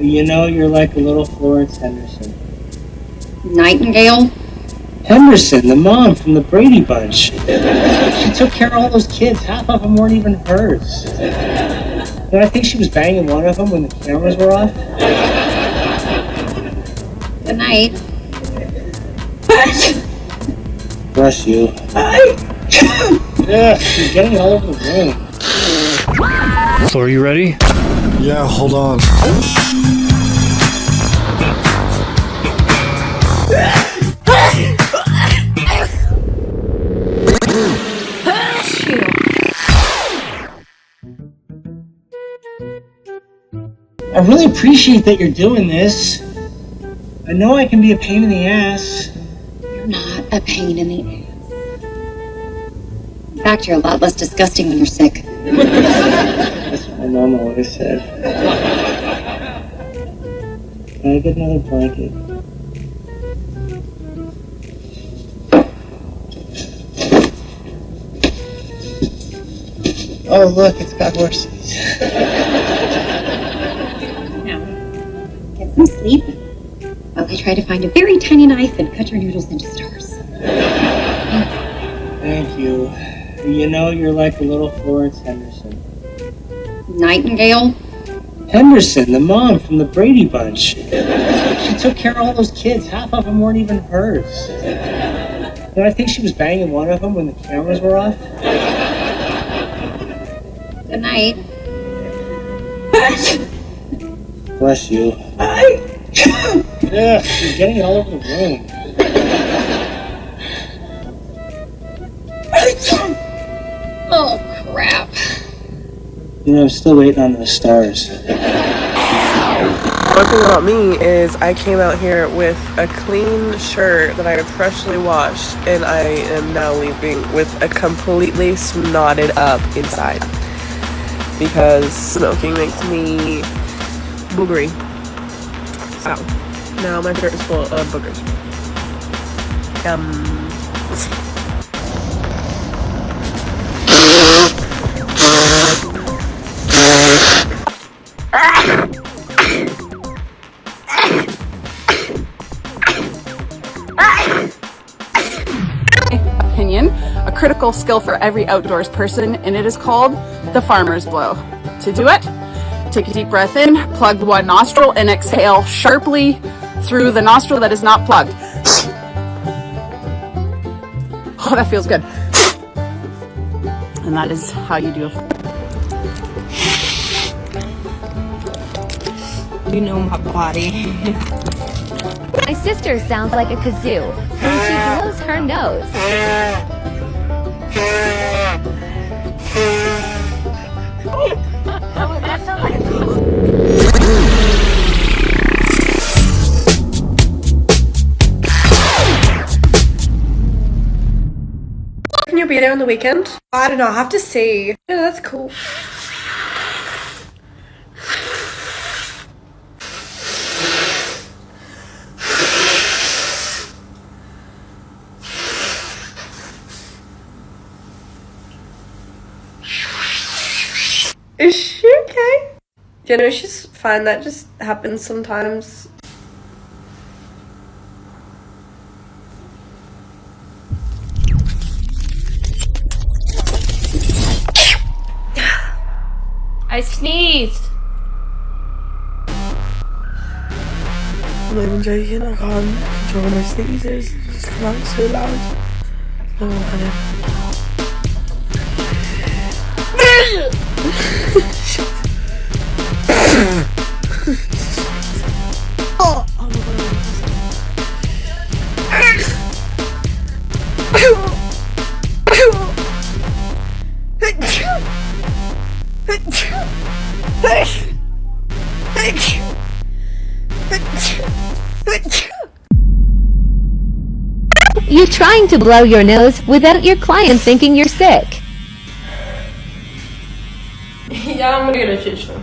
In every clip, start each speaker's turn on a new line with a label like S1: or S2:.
S1: You know, you're like a little Florence Henderson.
S2: Nightingale?
S1: Henderson, the mom from the Brady Bunch. She took care of all those kids. Half of them weren't even hers. And I think she was banging one of them when the cameras were off.
S2: Good night.
S1: Bless you. Yeah, she's getting all over the room.
S3: So are you ready?
S4: Yeah, hold on.
S1: I really appreciate that you're doing this. I know I can be a pain in the ass.
S2: You're not a pain in the ass. In fact, you're a lot less disgusting when you're sick.
S1: That's what my mom always said. Can I get another blanket? Oh, look, it's got horses.
S2: Now, get some sleep while I try to find a very tiny knife and cut your noodles into stars.
S1: Thank you. You know, you're like a little Florence Henderson.
S2: Nightingale?
S1: Henderson, the mom from the Brady Bunch. She took care of all those kids. Half of them weren't even hers. And I think she was banging one of them when the cameras were off.
S2: Good night.
S1: Bless you. Yeah, she's getting all over the room.
S2: Oh, crap.
S1: You know, I'm still waiting on those stars.
S5: One thing about me is I came out here with a clean shirt that I had freshly washed, and I am now leaving with a completely snotted up inside because smoking makes me boogery. So now my shirt is full of boogers.
S6: Opinion, a critical skill for every outdoors person, and it is called the farmer's blow. To do it, take a deep breath in, plug one nostril, and exhale sharply through the nostril that is not plugged. Oh, that feels good. And that is how you do it.
S7: You know my body.
S8: My sister sounds like a kazoo when she blows her nose.
S5: Can you be there on the weekend? I don't know, I have to see. Yeah, that's cool. Is she okay? You know, she's fine. That just happens sometimes.
S7: I sneezed.
S5: I'm not even joking. I can't control my sneezes. It just come out so loud. Oh, honey. Oh, oh my
S8: You're trying to blow your nose without your client thinking you're sick.
S5: Yeah, I'm gonna get a shit show.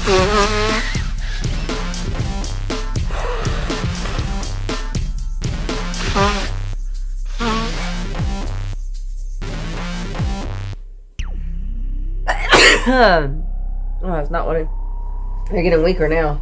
S4: Oh, it's not what they're getting weaker now.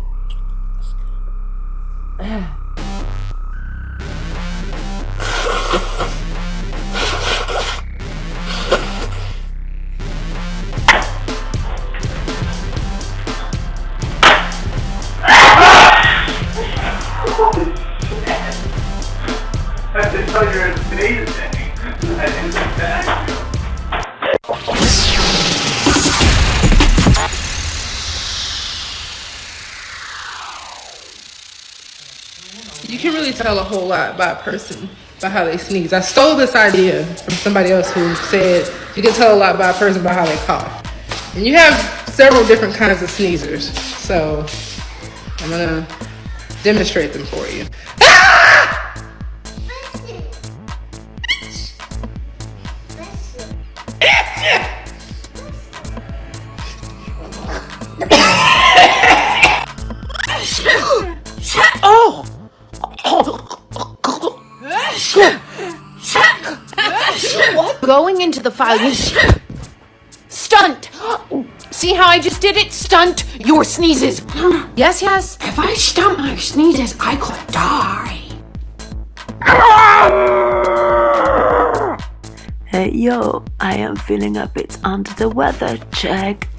S9: I didn't tell you you're amazing. I didn't think that.
S5: You can really tell a whole lot by a person by how they sneeze. I stole this idea from somebody else who said you can tell a lot by a person by how they cough. And you have several different kinds of sneezers. So I'm gonna demonstrate them for you.
S10: Going into the file, you stunt. See how I just did it? Stunt your sneezes. Yes, yes. If I stunt my sneezes, I could die.
S11: Hey, yo, I am feeling a bit under the weather, check.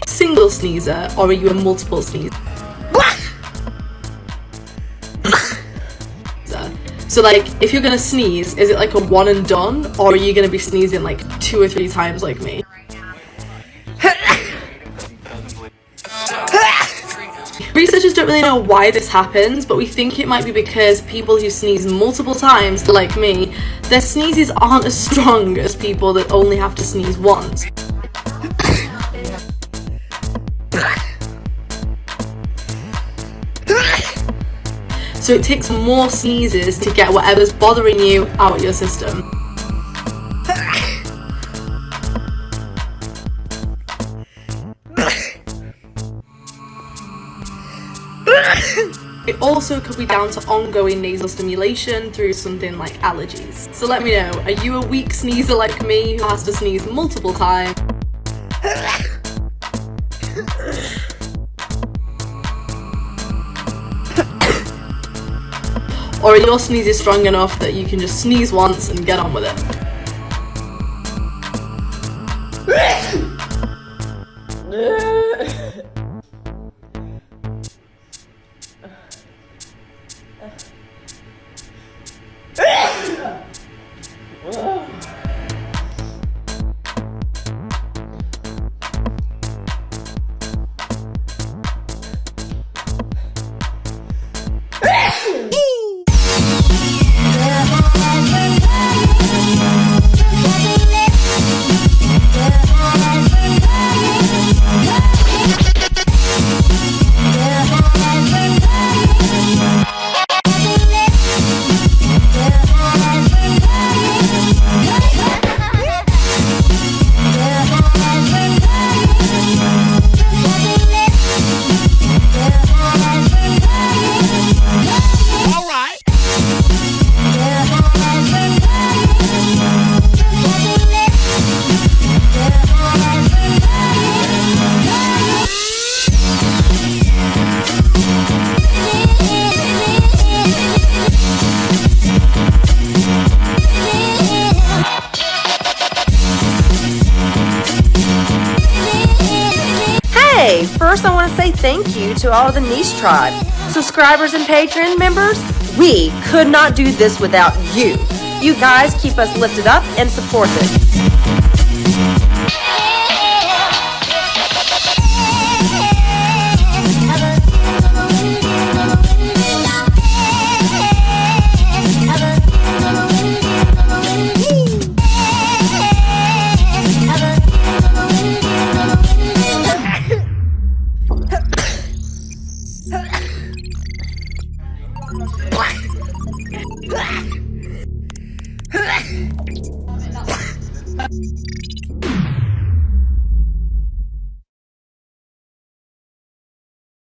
S12: Single sneezer, or are you a multiple sneezer? So like, if you're gonna sneeze, is it like a one and done, or are you gonna be sneezing like 2 or 3 times like me? Researchers don't really know why this happens, but we think it might be because people who sneeze multiple times, like me, their sneezes aren't as strong as people that only have to sneeze once. So it takes more sneezes to get whatever's bothering you out your system. It also could be down to ongoing nasal stimulation through something like allergies. So let me know, are you a weak sneezer like me who has to sneeze multiple times? Or are your sneezes strong enough that you can just sneeze once and get on with it?
S4: First, I want to say thank you to all of the Neese tribe. Subscribers and Patreon members, we could not do this without you. You guys keep us lifted up and supported.